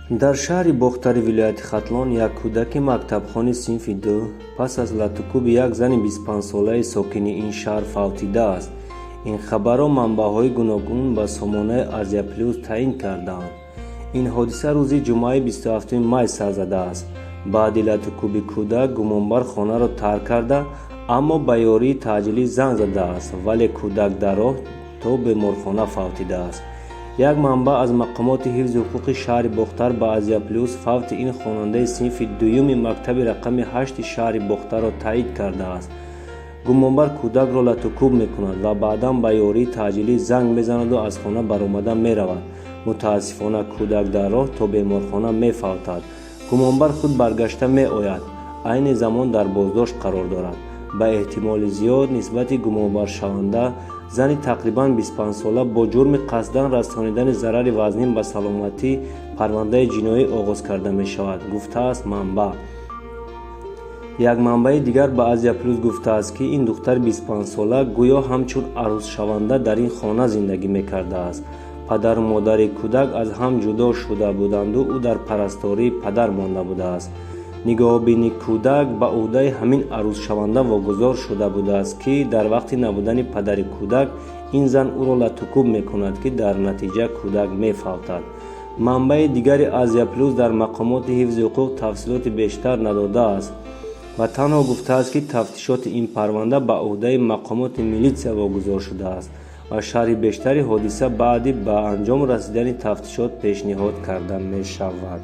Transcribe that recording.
дар шаҳри бохтари вилояти хатлон як кӯдаки мактабхони синфи 2 пас аз латукуби як зани 25-солаи сокини ин шаҳр фавтидааст. ин хабарро манбаъҳои гуногун ба сомонаи Азия Плюс таъин кардаанд. ин ҳодиса рӯзи ҷумъаи 27 май сар задааст. баъди латукуби кӯдак гумонбар хонаро тарк карда, аммо ба ёрии таъҷилӣ занг задааст, вале кӯдак дар роҳ то беморхона фавтидааст. як манбаъ аз мақомоти ҳифзи ҳуқуқи шаҳри бохтар ба Азия Плюс фавти ин хонандаи синфи дуюми мактаби рақами 8 шаҳри бохтарро таъид кардааст. гумонбар кӯдакро латукуб мекунад ва баъдан ба ёрии таъҷилӣ занг мезанаду аз хона баромада меравад. мутаассифона кӯдак дар роҳ то беморхона мефавтад. гумонбар худ баргашта меояд, айни замон дар боздошт қарор дорад. ба эҳтимоли зиёд нисбати гумонбаршаванда зани тақрибан 25-сола бо ҷурми қасдан расонидани зарари вазнин ба саломатӣ парвандаи ҷиноӣ оғоз карда мешавад, гуфтааст манбаъ. як манбаи дигар ба Азия Плюс гуфтааст, ки ин духтари 25-сола гӯё ҳамчун арӯзшаванда дар ин хона зиндагӣ мекардааст. падару модари кӯдак аз ҳам ҷудо шуда буданду ӯ дар парастории падар монда будааст. нигоҳубини кӯдак ба ӯҳдаи ҳамин арӯзшаванда вогузор шуда будааст, ки дар вақти набудани падари кӯдак ин зан ӯро латукуб мекунад, ки дар натиҷа кӯдак мефавтад. манбаи дигари Азия Плюс дар мақомоти ҳифзи ҳуқуқ тафсилоти бештар надодааст ва танҳо гуфтааст, ки тафтишоти ин парванда ба ӯҳдаи мақомоти милитсия вогузор шудааст ва шарҳи бештари ҳодиса баъди ба анҷом расидани тафтишот пешниҳод карда мешавад.